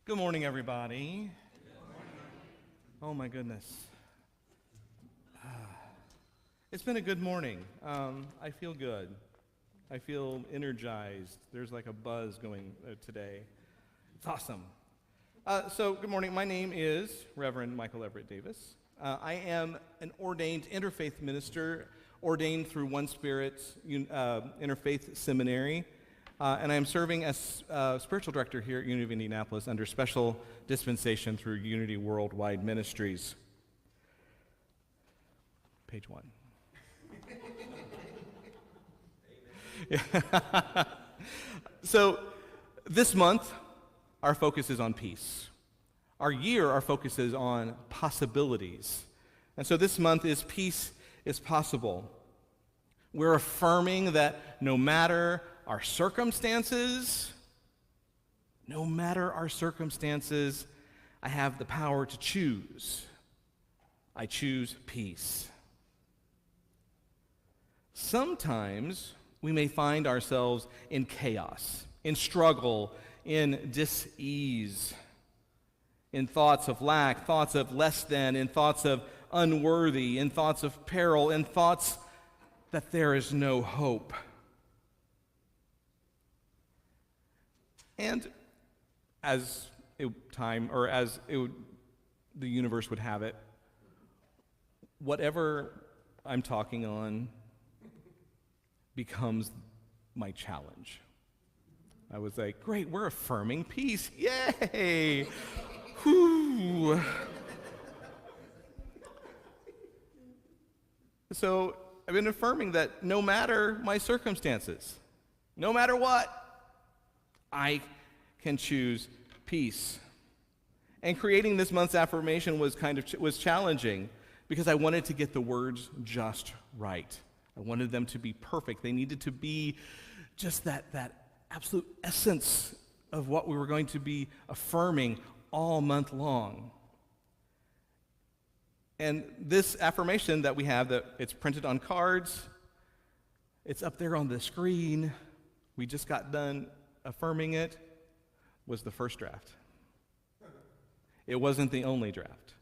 Good morning, everybody. Oh, my goodness. It's been a good morning. I feel good. I feel energized. There's like a buzz going today. It's awesome. So, good morning. My name is Reverend Michael Everett Davis. I am an ordained interfaith minister, ordained through One Spirit Interfaith Seminary. And I am serving as spiritual director here at Unity of Indianapolis under special dispensation through Unity Worldwide Ministries. Page 1. So this month, our focus is on peace. Our year, our focus is on possibilities. And so this month is Peace is Possible. We're affirming that no matter our circumstances, I have the power to choose. I choose peace. Sometimes we may find ourselves in chaos, in struggle, in dis-ease, in thoughts of lack, thoughts of less than, in thoughts of unworthy, in thoughts of peril, in thoughts that there is no hope. And as the universe would have it, whatever I'm talking on becomes my challenge. I was like, great, we're affirming peace. Yay! Whew. So I've been affirming that no matter my circumstances, no matter what, I can choose peace. And creating this month's affirmation was was challenging because I wanted to get the words just right. I wanted them to be perfect. They needed to be just that absolute essence of what we were going to be affirming all month long. And this affirmation that we have, that it's printed on cards, it's up there on the screen, we just got done affirming it, was the first draft. It wasn't the only draft.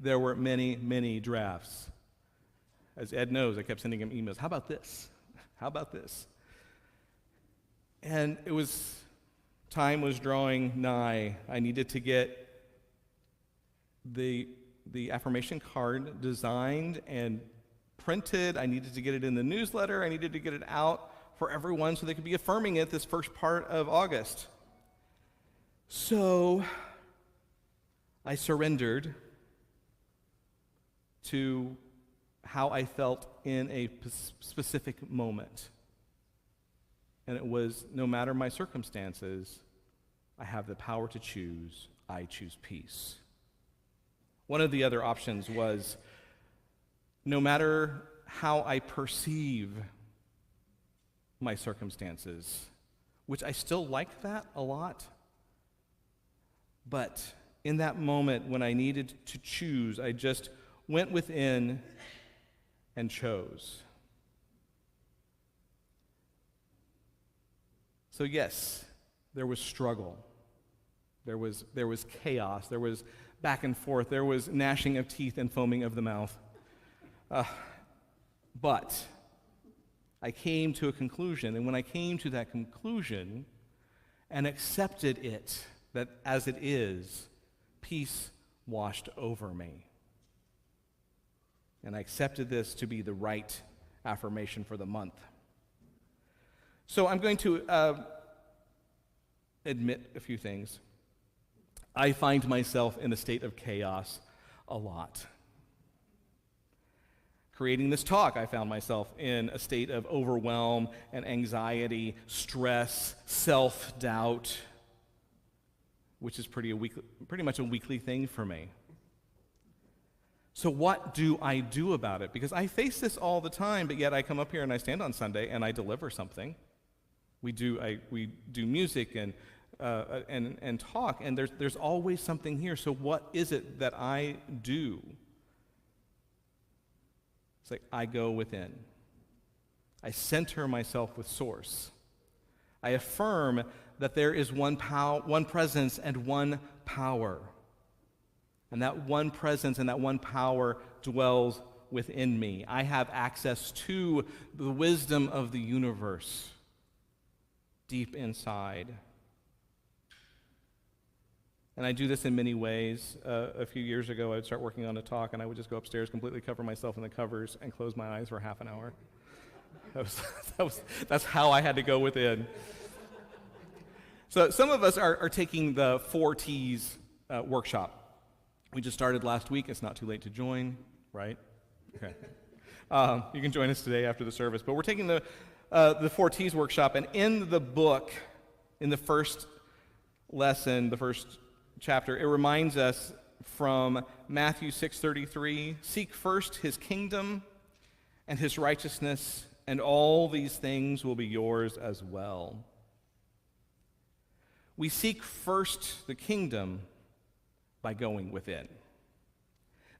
There were many, many drafts. As Ed knows, I kept sending him emails. How about this? How about this? And time was drawing nigh. I needed to get the affirmation card designed and printed. I needed to get it in the newsletter. I needed to get it out for everyone so they could be affirming it this first part of August. So I surrendered to how I felt in a specific moment. And it was, no matter my circumstances, I have the power to choose. I choose peace. One of the other options was, no matter how I perceive my circumstances, which I still like that a lot, but in that moment when I needed to choose, I just went within and chose. So yes, there was struggle. There was chaos. There was back and forth. There was gnashing of teeth and foaming of the mouth. But I came to a conclusion, and when I came to that conclusion and accepted it, that as it is, peace washed over me. And I accepted this to be the right affirmation for the month. So I'm going to admit a few things. I find myself in a state of chaos a lot. Creating this talk, I found myself in a state of overwhelm and anxiety, stress, self-doubt, which is pretty much a weekly thing for me. So what do I do about it? Because I face this all the time, but yet I come up here and I stand on Sunday and I deliver something. We do music and talk, and there's always something here. So what is it that I do? It's like I go within. I center myself with Source. I affirm that there is one presence and one power. And that one presence and that one power dwells within me. I have access to the wisdom of the universe deep inside. And I do this in many ways. A few years ago, I would start working on a talk, and I would just go upstairs, completely cover myself in the covers, and close my eyes for half an hour. That's how I had to go within. So some of us are taking the 4 T's workshop. We just started last week. It's not too late to join, right? Okay. You can join us today after the service. But we're taking the 4 T's workshop, and in the book, in the first lesson, the first chapter, it reminds us from Matthew 6:33, seek first his kingdom and his righteousness, and all these things will be yours as well. We seek first the kingdom by going within.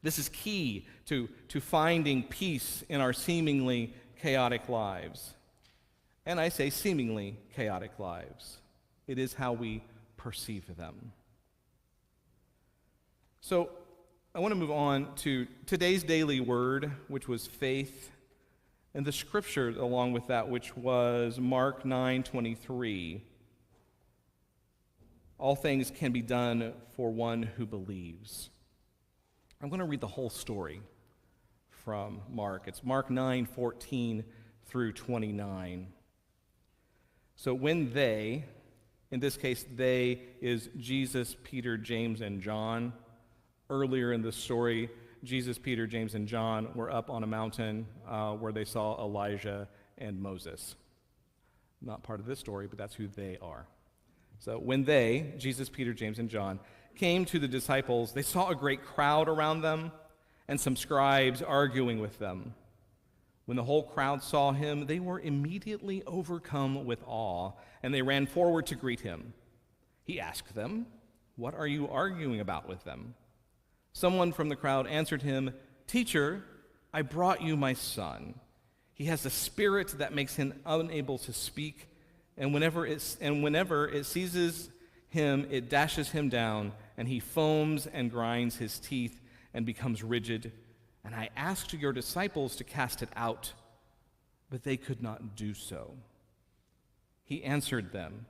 This is key to finding peace in our seemingly chaotic lives. And I say seemingly chaotic lives. It is how we perceive them. So I want to move on to today's daily word, which was faith, and the scripture along with that, which was Mark 9:23. All things can be done for one who believes. I'm going to read the whole story from Mark. It's Mark 9:14 through 29. So when they, in this case, they is Jesus, Peter, James, and John. Earlier in the story, Jesus, Peter, James, and John were up on a mountain where they saw Elijah and Moses. Not part of this story, but that's who they are. So when they, Jesus, Peter, James, and John, came to the disciples, they saw a great crowd around them and some scribes arguing with them. When the whole crowd saw him, they were immediately overcome with awe, and they ran forward to greet him. He asked them, "What are you arguing about with them?" Someone from the crowd answered him, "Teacher, I brought you my son. He has a spirit that makes him unable to speak, and whenever it seizes him, it dashes him down, and he foams and grinds his teeth and becomes rigid. And I asked your disciples to cast it out, but they could not do so." He answered them,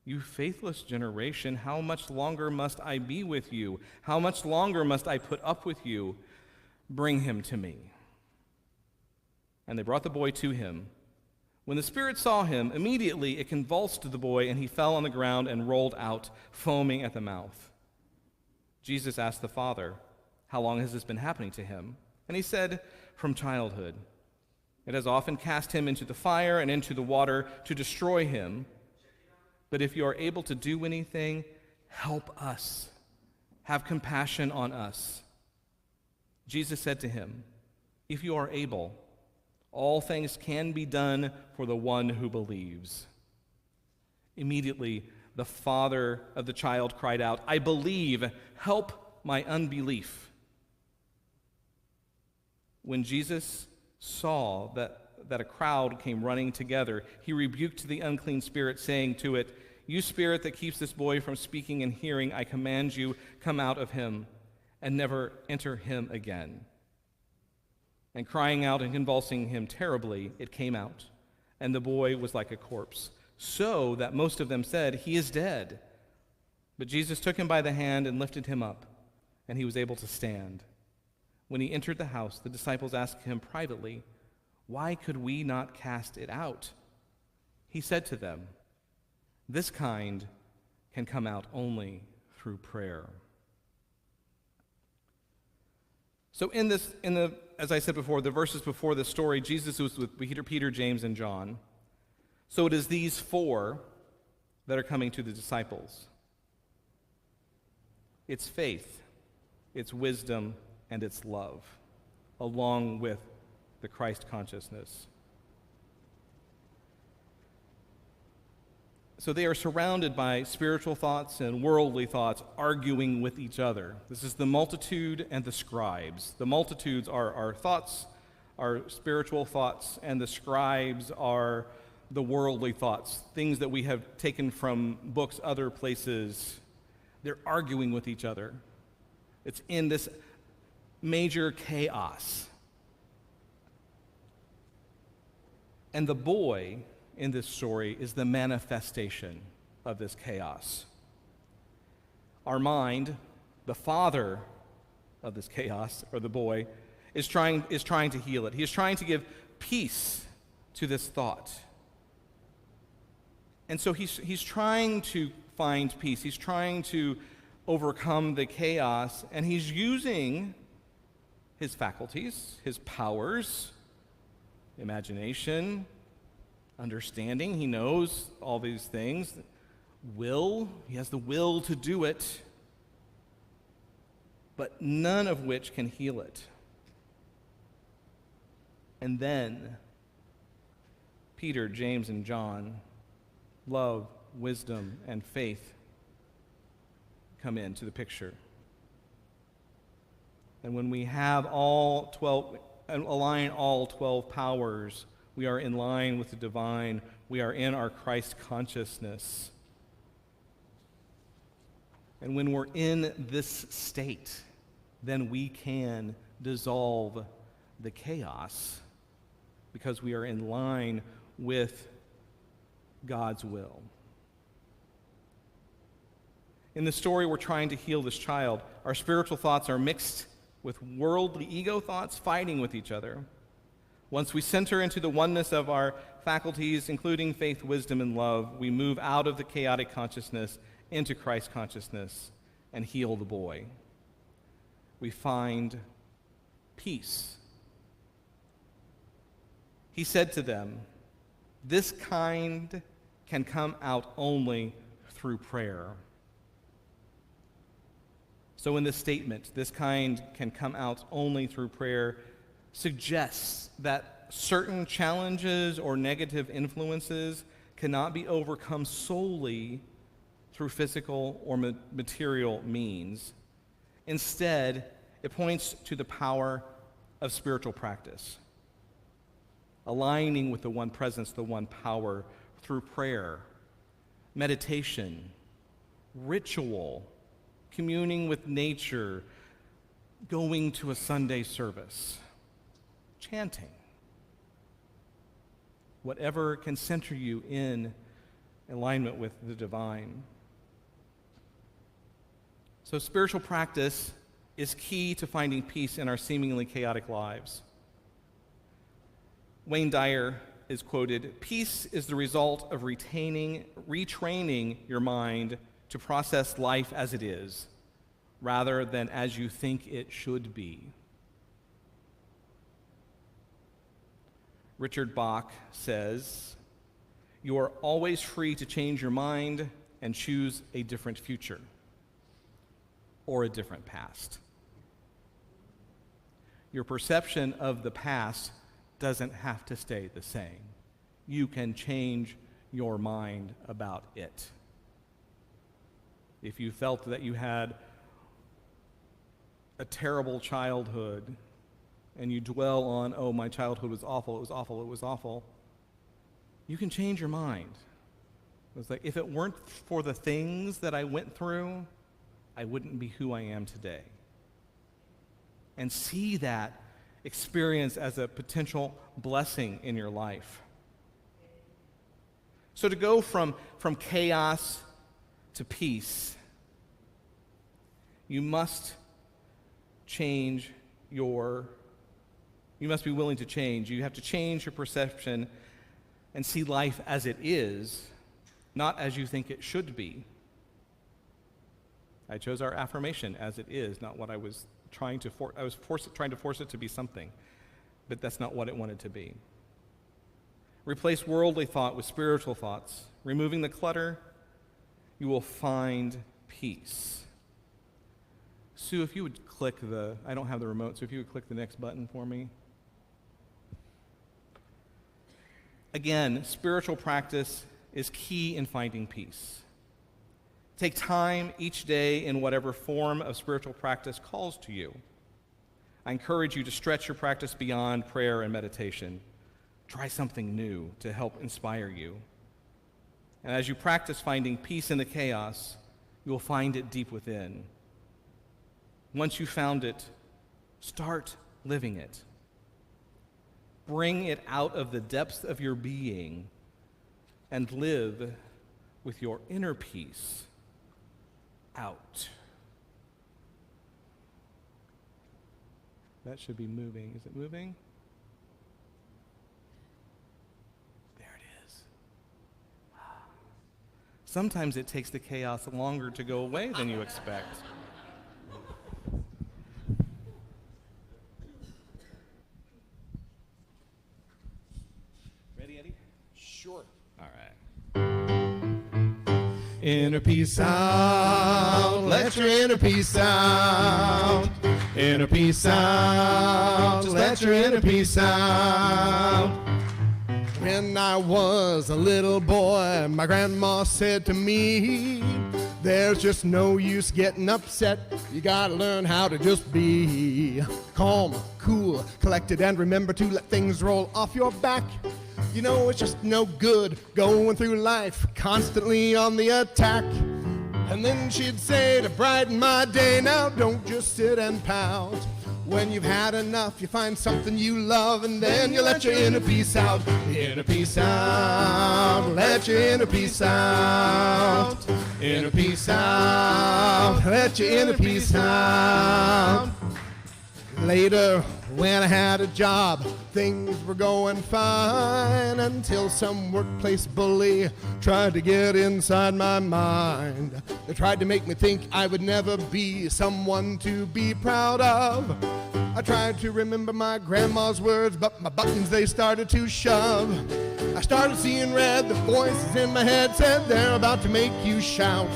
"You faithless generation, how much longer must I be with you? How much longer must I put up with you? Bring him to me." And they brought the boy to him. When the spirit saw him, immediately it convulsed the boy, and he fell on the ground and rolled out, foaming at the mouth. Jesus asked the father, "How long has this been happening to him?" And he said, "From childhood. It has often cast him into the fire and into the water to destroy him. But if you are able to do anything, help us. Have compassion on us." Jesus said to him, "If you are able, all things can be done for the one who believes." Immediately, the father of the child cried out, "I believe, help my unbelief." When Jesus saw that a crowd came running together, he rebuked the unclean spirit, saying to it, "You spirit that keeps this boy from speaking and hearing, I command you, come out of him and never enter him again." And crying out and convulsing him terribly, it came out, and the boy was like a corpse, so that most of them said, "He is dead." But Jesus took him by the hand and lifted him up, and he was able to stand. When he entered the house, the disciples asked him privately, "Why could we not cast it out?" He said to them, "This kind can come out only through prayer." So as I said before, the verses before this story, Jesus was with Peter, James, and John. So it is these 4 that are coming to the disciples. It's faith, it's wisdom, and it's love, along with the Christ consciousness. So they are surrounded by spiritual thoughts and worldly thoughts arguing with each other. This is the multitude and the scribes. The multitudes are our thoughts, our spiritual thoughts, and the scribes are the worldly thoughts, things that we have taken from books, other places, They're arguing with each other. It's in this major chaos. And the boy in this story is the manifestation of this chaos. Our mind, the father of this chaos, or the boy, is trying to heal it. He is trying to give peace to this thought. And so he's trying to find peace. He's trying to overcome the chaos, and he's using his faculties, his powers, imagination, understanding. He knows all these things. Will, he has the will to do it, but none of which can heal it. And then Peter, James, and John, love, wisdom, and faith come into the picture. And when we have align all 12 powers, we are in line with the divine. We are in our Christ consciousness. And when we're in this state, then we can dissolve the chaos because we are in line with God's will. In the story, we're trying to heal this child. Our spiritual thoughts are mixed with worldly ego thoughts fighting with each other. Once we center into the oneness of our faculties, including faith, wisdom, and love, we move out of the chaotic consciousness into Christ consciousness and heal the boy. We find peace. He said to them, "This kind can come out only through prayer." So in this statement, "this kind can come out only through prayer," suggests that certain challenges or negative influences cannot be overcome solely through physical or material means. Instead, it points to the power of spiritual practice, aligning with the one presence, the one power, through prayer, meditation, ritual, communing with nature, going to a Sunday service, chanting. Whatever can center you in alignment with the divine. So spiritual practice is key to finding peace in our seemingly chaotic lives. Wayne Dyer is quoted, "Peace is the result of retraining your mind to process life as it is, rather than as you think it should be." Richard Bach says, "You are always free to change your mind and choose a different future or a different past." Your perception of the past doesn't have to stay the same. You can change your mind about it. If you felt that you had a terrible childhood and you dwell on, "Oh, my childhood was awful, it was awful, it was awful," you can change your mind. It's like, if it weren't for the things that I went through, I wouldn't be who I am today. And see that experience as a potential blessing in your life. So to go from chaos to peace, you must be willing to change. You have to change your perception and see life as it is, not as you think it should be. I chose our affirmation as it is, not what I was trying to force it to be something, but that's not what it wanted to be. Replace worldly thought with spiritual thoughts. Removing the clutter, you will find peace. Sue, if you would click I don't have the remote, so if you would click the next button for me. Again, spiritual practice is key in finding peace. Take time each day in whatever form of spiritual practice calls to you. I encourage you to stretch your practice beyond prayer and meditation. Try something new to help inspire you. And as you practice finding peace in the chaos, you will find it deep within. Once you found it, start living it. Bring it out of the depths of your being and live with your inner peace out. That should be moving. Is it moving? There it is. Sometimes it takes the chaos longer to go away than you expect. Ready, Eddie? Sure. All right. Inner peace out, Let your inner peace out. Inner peace out. Just let your inner peace out. When I was a little boy, my grandma said to me, there's just no use getting upset. You gotta learn how to just be calm, cool, collected, and remember to let things roll off your back. You know, it's just no good going through life constantly on the attack. And then she'd say to brighten my day, now don't just sit and pout. When you've had enough, you find something you love, and then you let your inner peace out. Inner peace out. Let your inner peace out. Inner peace out. Let your inner peace out. Later, when I had a job, things were going fine until some workplace bully tried to get inside my mind. They tried to make me think I would never be someone to be proud of. I tried to remember my grandma's words, but my buttons, they started to shove. I started seeing red, the voices in my head said they're about to make you shout.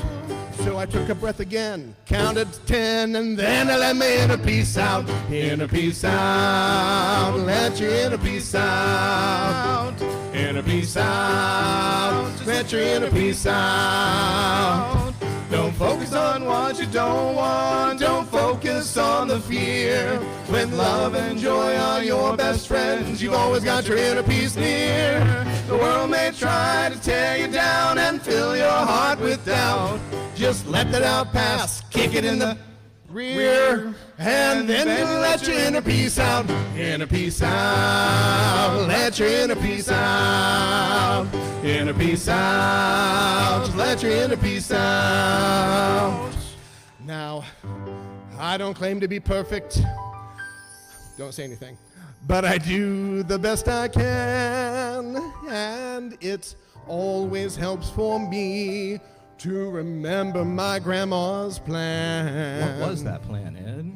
So I took a breath again, counted to 10, and then I let my inner peace out. Inner peace out. Let your inner peace out. Inner peace out. Let your inner peace out. Don't focus on what you don't want. Don't focus on the fear. When love and joy are your best friends, you've always got your inner peace near. The world may try to tear you down and fill your heart with doubt. Just let the doubt pass, kick it in the rear, and then let your inner peace out. Inner peace out. Let your inner peace out. Inner peace out. Just let your inner peace out. Now, I don't claim to be perfect. Don't say anything. But I do the best I can, and it always helps for me to remember my grandma's plan. What was that plan, Ed?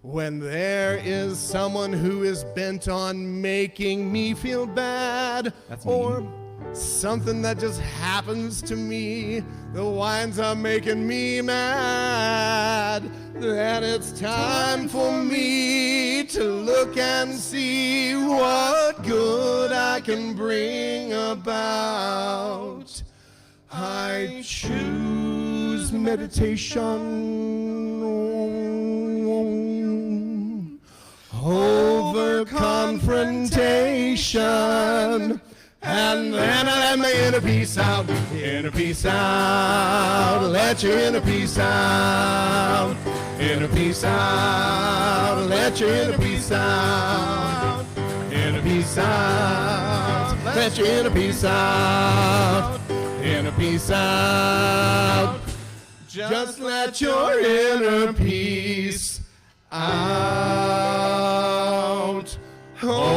When there is someone who is bent on making me feel bad, That's or mean. something that just happens to me that winds up making me mad, then it's time for me to look and see what good I can bring about. I choose meditation over confrontation, and then I let my inner peace out. Inner peace out. Let your inner peace out. Inner peace out. Let your inner peace out. Inner peace out. Let your inner peace out. Inner peace out. Just let your inner peace out. Oh.